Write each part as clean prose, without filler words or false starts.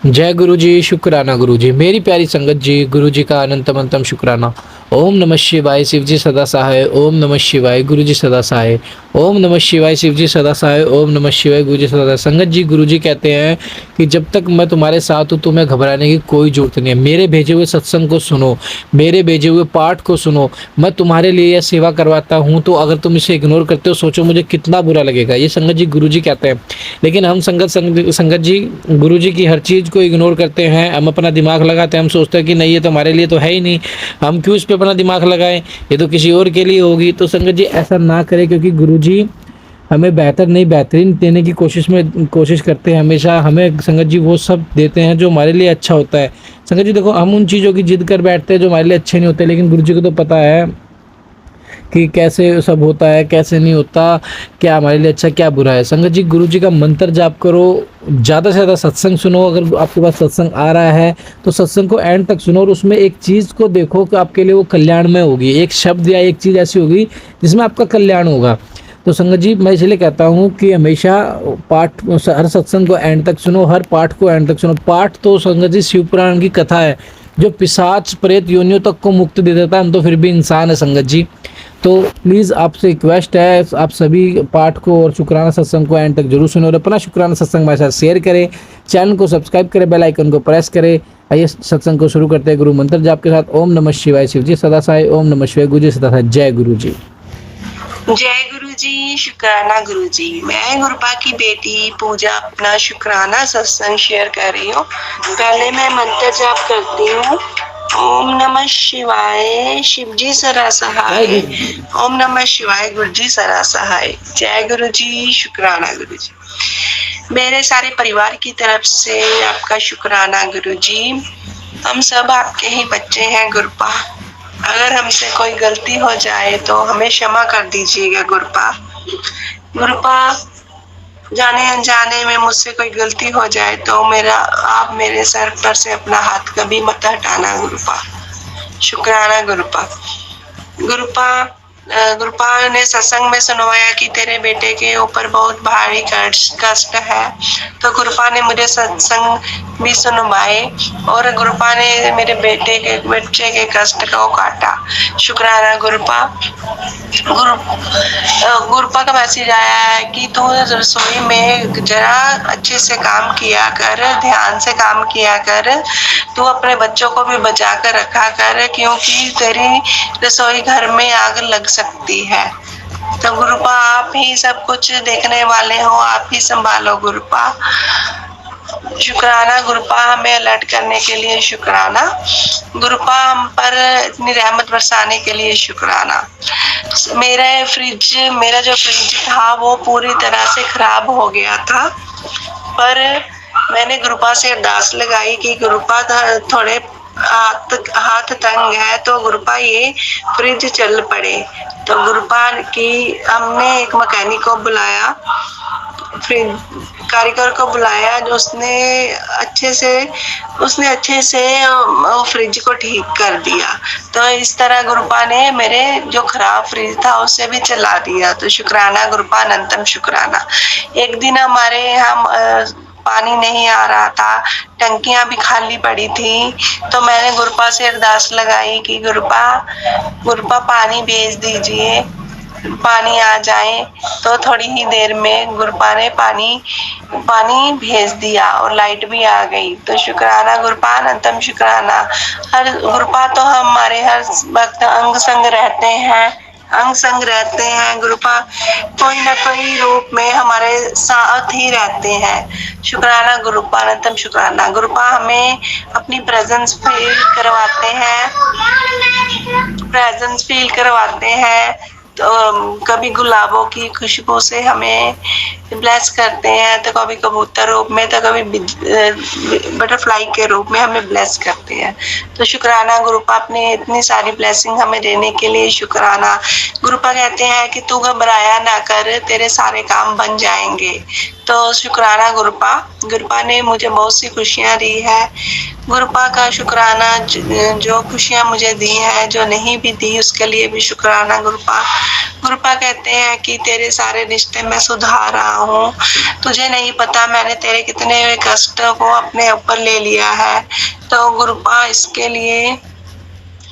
जय गुरु जी, शुक्राना गुरु जी। मेरी प्यारी संगत जी, गुरु जी का अनंतम अंतम शुक्राना। ओम नमः शिवाय, शिव जी सदा सहाय। ओम नमः शिवाय, गुरु जी सदा सहाय। ओम नमः शिवाय, शिव जी सदा सहाय। ओम नमः शिवाय, गुरु जी सदा सहाय। संगत जी, गुरु जी कहते हैं कि जब तक मैं तुम्हारे साथ हूँ तुम्हें घबराने की कोई जरूरत नहीं है। मेरे भेजे हुए सत्संग को सुनो, मेरे भेजे हुए पाठ को सुनो। मैं तुम्हारे लिए यह सेवा करवाता हूँ, तो अगर तुम इसे इग्नोर करते हो सोचो मुझे कितना बुरा लगेगा। ये संगत जी गुरु जी कहते हैं। लेकिन हम संगत जी गुरु जी की हर चीज़ को इग्नोर करते हैं। हम अपना दिमाग लगाते हैं, हम सोचते हैं कि नहीं ये तो हमारे लिए तो है ही नहीं, हम क्यों इस पे अपना दिमाग लगाएं, ये तो किसी और के लिए होगी। तो संगत जी ऐसा ना करें, क्योंकि गुरु जी हमें बेहतर नहीं बेहतरीन देने की कोशिश करते हैं। हमेशा हमें संगत जी वो सब देते हैं जो हमारे लिए अच्छा होता है। संगत जी देखो, हम उन चीज़ों की जिद कर बैठते हैं जो हमारे लिए अच्छे नहीं होते, लेकिन गुरु जी को तो पता है कि कैसे सब होता है कैसे नहीं होता, क्या हमारे लिए अच्छा क्या बुरा है। संगत जी गुरु जी का मंत्र जाप करो, ज़्यादा से ज़्यादा सत्संग सुनो। अगर आपके पास सत्संग आ रहा है तो सत्संग को एंड तक सुनो और उसमें एक चीज़ को देखो कि आपके लिए वो कल्याणमय होगी। एक शब्द या एक चीज़ ऐसी होगी जिसमें आपका कल्याण होगा। तो संगत जी मैं इसलिए कहता हूँ कि हमेशा पाठ, हर सत्संग को एंड तक सुनो, हर पाठ को एंड तक सुनो। पाठ तो संगत जी शिव पुराण की कथा है जो पिशाच प्रेत योनियों तक को मुक्ति दे देता है। हम तो फिर भी इंसान है संगत जी। तो प्लीज़ आपसे रिक्वेस्ट है, आप सभी पाठ को और शुक्राना सत्संग को एंड तक जरूर सुनो और अपना शुक्राना सत्संग हमारे साथ शेयर करें, चैनल को सब्सक्राइब करें, बेल आइकन को प्रेस करें। आइए सत्संग को शुरू करते हैं गुरु मंत्र जाप के साथ। ओम नमः शिवाय, शिव जी सदा सहाय। ओम नमः शिवाय, गुरु जी सदा सहाय। जय गुरु जी। जय गुरु जी, शुक्राना गुरु जी। मैं गुरुपा की बेटी पूजा अपना शुक्राना सत्संग शेयर कर रही हूँ। पहले मैं मंत्र जाप करती हूँ। ओम नमः शिवाय, शिव जी सदा सहाय। ओम नमः शिवाय, गुरु जी सदा सहाय। जय गुरु जी, शुक्राना गुरु जी। मेरे सारे परिवार की तरफ से आपका शुक्राना गुरु जी। हम सब आपके ही बच्चे हैं गुरुपा। अगर हमसे कोई गलती हो जाए तो हमें क्षमा कर दीजिएगा गुरुपा। गुरुपा, जाने अनजाने में मुझसे कोई गलती हो जाए तो आप मेरे सर पर से अपना हाथ कभी मत हटाना गुरुपा। शुक्राना गुरुपा। गुरुपा ने सत्संग में सुनवाया कि तेरे बेटे के ऊपर बहुत भारी कष्ट है, तो गुरुपा ने मुझे सत्संग भी सुनवाए और गुरुपा ने मेरे बच्चे के कष्ट को काटा। शुक्राना गुरुपा। गुरुपा का मैसेज आया है कि तू रसोई में जरा अच्छे से काम किया कर, ध्यान से काम किया कर, तू अपने बच्चों को भी बचा कर रखा कर, क्योंकि तेरी रसोई घर में आग लग सकती है। तो गुरुपा आप ही सब कुछ देखने वाले हो, आप ही संभालो गुरुपा। शुक्राना गुरुपा, हमें अलर्ट करने के लिए शुक्राना गुरुपा, हम पर इतनी रहमत बरसाने के लिए शुक्राना। मेरा जो फ्रिज था वो पूरी तरह से खराब हो गया था, पर मैंने गुरुपा से अरदास लगाई कि गुरुपा थोड़े हाथ तंग है तो गुरुपा ये फ्रिज चल पड़े। तो गुरुपा की हमने एक मैकेनिक को बुलाया, फ्रिज कारीगर को बुलाया, जो उसने अच्छे से फ्रिज को ठीक कर दिया। तो इस तरह गुरुपा ने मेरे जो खराब फ्रिज था उसे भी चला दिया। तो शुक्राना गुरुपा, अनंतम शुक्राना। एक दिन हमारे यहाँ पानी नहीं आ रहा था, टंकियां भी खाली पड़ी थी, तो मैंने गुरुपा से अरदास लगाई कि गुरुपा पानी भेज दीजिए, पानी आ जाए। तो थोड़ी ही देर में गुरुपा ने पानी भेज दिया और लाइट भी आ गई। तो शुक्राना गुरुपा, अनंतम शुक्राना। हर गुरुपा तो हमारे हर वक्त अंग संग रहते हैं गुरुपा, कोई ना कोई रूप में हमारे साथ ही रहते हैं। शुक्राना गुरुपा, अनंतम शुक्राना। गुरुपा हमें अपनी प्रेजेंस फील करवाते हैं। तो कभी गुलाबों की खुशबू से हमें ब्लेस करते हैं, तो कभी कबूतर रूप में, तो कभी बटरफ्लाई के रूप में हमें ब्लेस करते हैं। तो शुक्राना गुरुपा, अपनी इतनी सारी ब्लेसिंग हमें देने के लिए शुक्राना। गुरुपा कहते हैं कि तू घबराया ना कर, तेरे सारे काम बन जाएंगे। तो शुक्राना गुरुपा। गुरुपा ने मुझे बहुत सी खुशियां दी है। गुरुपा का शुक्राना, जो खुशियां मुझे दी हैं, जो नहीं भी दी उसके लिए भी शुक्राना गुरुपा। गुरुपा कहते हैं कि तेरे सारे रिश्ते में सुधार आ हूँ। तुझे नहीं पता मैंने तेरे कितने कष्ट को अपने ऊपर ले लिया है। तो गुरुपा इसके लिए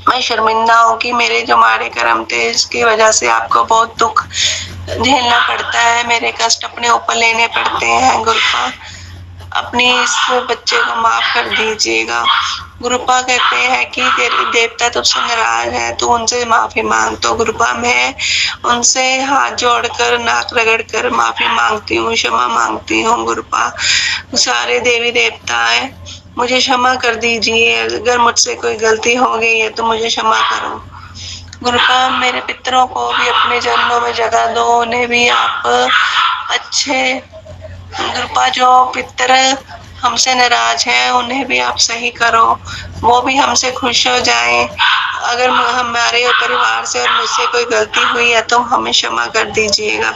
मैं शर्मिंदा हूँ कि मेरे जो माड़े कर्म थे इसकी वजह से आपको बहुत दुख झेलना पड़ता है, मेरे कष्ट अपने ऊपर लेने पड़ते हैं। गुरुपा अपनी इस बच्चे को माफ कर दीजिएगा। गुरुपा कहते हैं कि तेरे देवता तुझसे नाराज है, तू उनसे माफी मांग। तो गुरुपा मैं उनसे हाथ जोड़कर नाक रगड़ कर माफी मांगती हूँ, क्षमा मांगती हूँ। गुरुपा सारे देवी देवता है, मुझे क्षमा कर दीजिए। अगर मुझसे कोई गलती हो गई है तो मुझे क्षमा करो। गुरुपा मेरे पितरों को भी अपने जन्मों में जगह दो, उन्हें भी आप अच्छे गुरुपा जो पितर हमसे नाराज हैं उन्हें भी आप सही करो, वो भी हमसे खुश हो जाएं। अगर हमारे परिवार से और मुझसे कोई गलती हुई है तो हमें क्षमा कर दीजिएगा।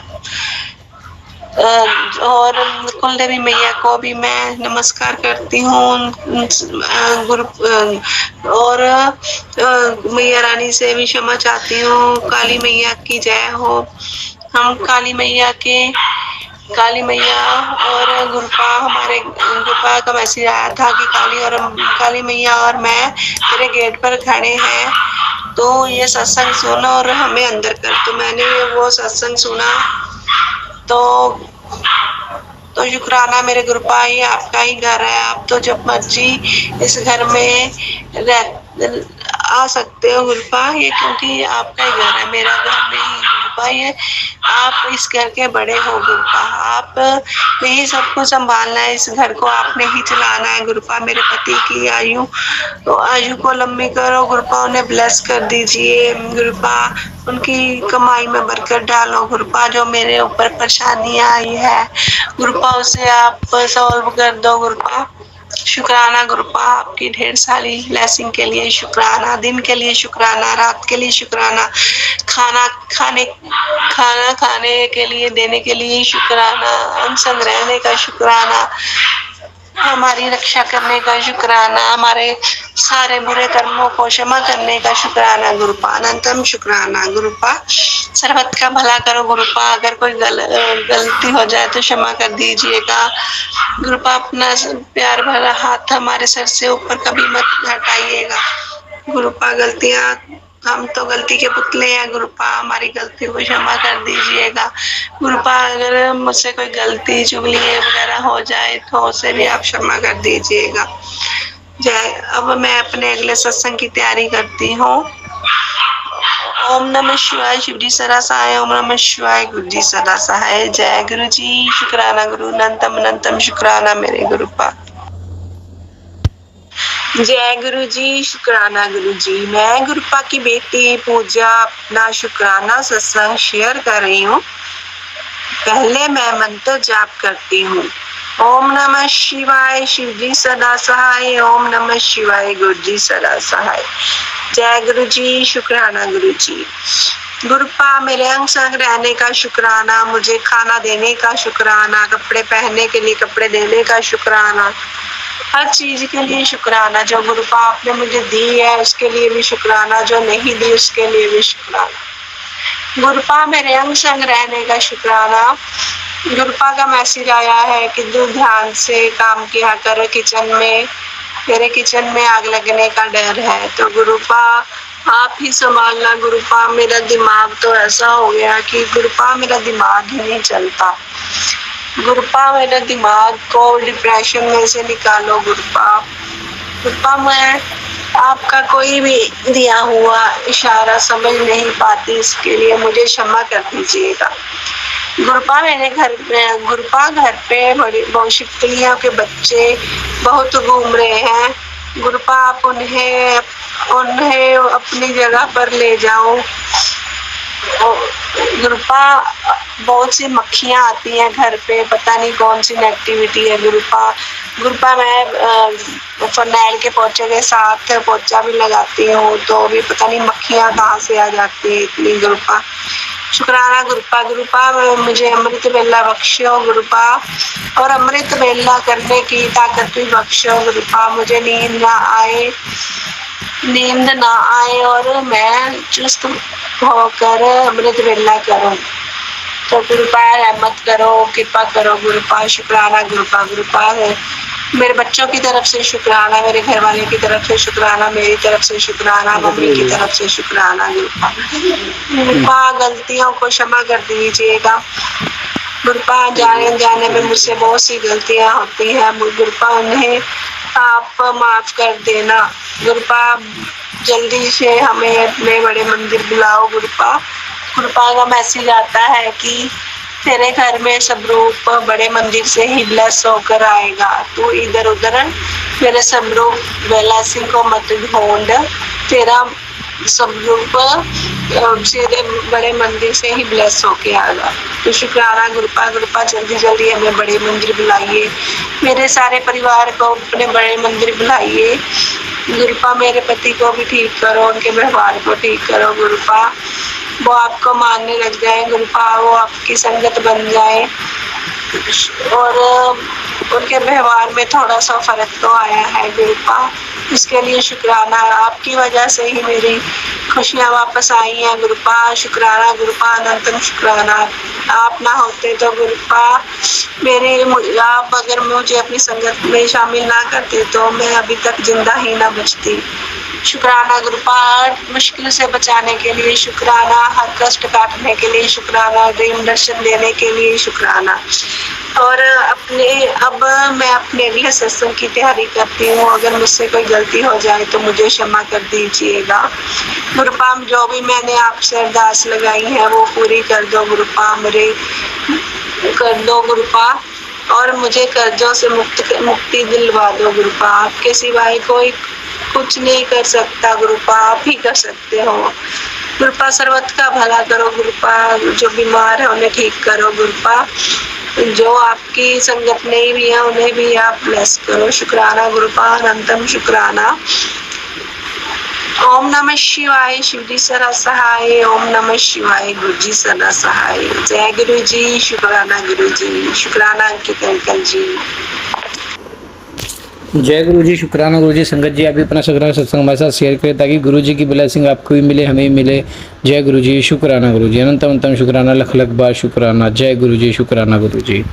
और कुलदेवी मैया को भी मैं नमस्कार करती हूँ। गुरु और मैया रानी से भी क्षमा चाहती हूँ। काली मैया की जय हो। हम काली मैया और गुरुपा हमारे गुरुपा का मैसेज आया था कि काली मैया और मैं तेरे गेट पर खड़े हैं, तो ये सत्संग सुनो और हमें अंदर कर। तो मैंने वो सत्संग सुना तो शुक्राना मेरे गुरुपा, ये आपका ही घर है, आप तो जब मर्जी इस घर में आ सकते हो गुरुपा, ये क्योंकि आपका ही घर है, मेरा घर नहीं गुरुपा। ये आप इस घर के बड़े हो गुरुपा, आप यही सब कुछ संभालना है, इस घर को आपने ही चलाना है गुरुपा। मेरे पति की आयु को लंबी करो गुरुपा, उन्हें ब्लेस कर दीजिए गुरुपा, उनकी कमाई में बरकत डालो गुरुपा। जो मेरे ऊपर परेशानी आई है गुरुपा उसे आप सॉल्व कर दो गुरुपा। शुक्राना गुरुपा, आपकी ढेर सारी ब्लेसिंग के लिए शुक्राना, दिन के लिए शुक्राना, रात के लिए शुक्राना, खाना खाने के लिए देने के लिए शुक्राना, हम संग रहने का शुक्राना, हमारी रक्षा करने का शुक्राना, हमारे सारे बुरे कर्मों को क्षमा करने का शुक्राना गुरुपा। अनंतम शुक्राना गुरुपा, सर्वत का भला करो गुरुपा। अगर कोई गलती हो जाए तो क्षमा कर दीजिएगा गुरुपा। अपना प्यार भरा हाथ हमारे सर से ऊपर कभी मत हटाइएगा गुरुपा। गलतियां, हम तो गलती के पुतले हैं गुरुपा, हमारी गलती को क्षमा कर दीजिएगा गुरुपा। अगर मुझसे कोई गलती चुगली वगैरह हो जाए तो उसे भी आप क्षमा कर दीजिएगा। जय। अब मैं अपने अगले सत्संग की तैयारी करती हूँ। ओम नमः शिवाय, शिव जी सदा सहाय। ओम नमः शिवाय, गुरु जी सदा सहाय। जय गुरु जी। शुक्राना गुरु, अनंतम शुक्राना मेरे गुरुपा। जय गुरु जी। शुक्राना गुरु जी। मैं गुरुपा की बेटी पूजा अपना शुक्राना सत्संग शेयर कर रही हूँ। पहले मैं मंत्र जाप करती हूँ। ओम नमः शिवाय, शिव जी सदा सहाय। ओम नमः शिवाय, गुरु जी सदा सहाय। जय गुरु जी। शुक्राना गुरु जी। गुरुपा, मेरे अंग संग रहने का शुक्राना, मुझे खाना देने का शुक्राना, कपड़े पहनने के लिए कपड़े देने का शुक्राना, हर चीज के लिए शुक्राना। जो गुरुपा आपने मुझे दी है उसके लिए भी शुक्राना, जो नहीं दी उसके लिए भी शुक्राना। गुरुपा, मेरे अंग संग रहने का शुक्राना। गुरुपा का मैसेज आया है कि तू ध्यान से काम किया कर किचन में, मेरे किचन में आग लगने का डर है। तो गुरुपा आप ही संभालना गुरुपा। मेरा दिमाग तो ऐसा हो गया कि गुरुपा मेरा दिमाग ही नहीं चलता गुरुपा। मेरे दिमाग को डिप्रेशन में से निकालो गुरुपा। गुरुपा, मैं आपका कोई भी दिया हुआ इशारा समझ नहीं पाती, इसके लिए मुझे क्षमा कर दीजिएगा गुरुपा। मेरे घर पे बड़ी बहुत शिवकलियों के बच्चे बहुत घूम रहे हैं गुरुपा। आप उन्हें अपनी जगह पर ले जाओ गुरुपा। बहुत सी मक्खियां आती हैं घर पे, पता नहीं कौन सी नेगेटिविटी है गुरुपा। मैं फरनैल के पोछे के साथ पोछा भी लगाती हूँ तो भी पता नहीं मक्खियां कहाँ से आ जाती है इतनी गुरुपा। शुक्राना गुरुपा, मुझे अमृत वेला बख्शो गुरुपा, और अमृत वेला करने की ताकत भी बख्शो गुरुपा। मुझे नींद ना आए और मैं चुस्त होकर अमृत वेला करूं। तो गुरुपा रहमत करो, कृपा करो गुरुपा, शुक्राना गुरुपा। गुरुपा है मेरे बच्चों की तरफ से शुक्राना, मेरे घर वाले की तरफ से शुक्राना, मेरी तरफ से शुक्राना, मम्मी की तरफ से शुक्राना गुरुपा। गुरुपा गलतियों को क्षमा कर दीजिएगा गुरुपा, जाने अनजाने में मुझसे बहुत सी गलतियां होती हैं गुरुपा, उन्हें आप माफ कर देना गुरुपा। जल्दी से हमें अपने बड़े मंदिर बुलाओ गुरुपा। गुरुपा का मैसेज आता है कि तेरे घर में सब रूप बड़े मंदिर से ही ब्लेस होकर आएगा, तू इधर उधर मेरे सब रूप ब्लेसिंग को मत ढूंढ, तेरा सब रूप सीधे बड़े मंदिर से ही ब्लेस होके आएगा। तो शुक्राना गुरुपा। गुरुपा जल्दी जल्दी हमें बड़े मंदिर बुलाइए, मेरे सारे परिवार को अपने बड़े मंदिर बुलाइए गुरुपा। मेरे पति को भी ठीक करो, उनके व्यवहार को ठीक करो गुरुपा, वो आपको मानने लग जाए गुरुपा, वो आपकी संगत बन जाए और उनके व्यवहार में थोड़ा सा फर्क तो आया है गुरुपा, इसके लिए शुक्राना। आपकी वजह से ही मेरी खुशियाँ वापस आई हैं गुरुपा। शुक्राना गुरुपा, अनंतम शुक्राना। आप ना होते तो गुरुपा आप अगर मुझे अपनी संगत में शामिल ना करते तो मैं अभी तक जिंदा ही ना बचती। शुक्राना गुरुपा, मुश्किल से बचाने के लिए शुक्राना, हर कष्ट काटने के लिए शुक्राना, ड्रीम दर्शन देने के लिए शुक्राना। और अब मैं अपने अगले सत्संग की तैयारी करती हूँ, अगर मुझसे कोई गलती हो जाए तो मुझे क्षमा कर दीजिएगा गुरुपा। जो भी मैंने आपसे अरदास लगाई है वो पूरी कर दो गुरुपा, मेरे कर दो गुरुपा, और मुझे कर्जों से मुक्ति दिलवा दो गुरुपा। आपके सिवाय कोई कुछ नहीं कर सकता गुरुपा, आप ही कर सकते हो गुरुपा। सर्वत का भला करो गुरुपा, जो बीमार है उन्हें ठीक करो गुरुपा, जो आपकी संगत नहीं भी है उन्हें भी आप ब्लेस करो। शुक्राना गुरुपा, अनंतम शुक्राना। ओम नमः शिवाय, शिव जी सदा सहाय। ओम नमः शिवाय, गुरु जी सदा सहाय। जय गुरु जी, शुक्राना गुरु जी, शुक्राना अंकित अंकल जी। जय गुरु जी, शुक्राना गुरु जी। संगत जी आप भी अपना सत्संग हमारे साथ शेयर करें ताकि गुरु जी की ब्लेसिंग आपको भी मिले, हमें भी मिले। जय गुरु जी, शुक्राना गुरु जी, अनंत अनंतम शुक्राना, लख लख बार शुक्राना। जय गुरु जी, शुक्राना गुरु जी।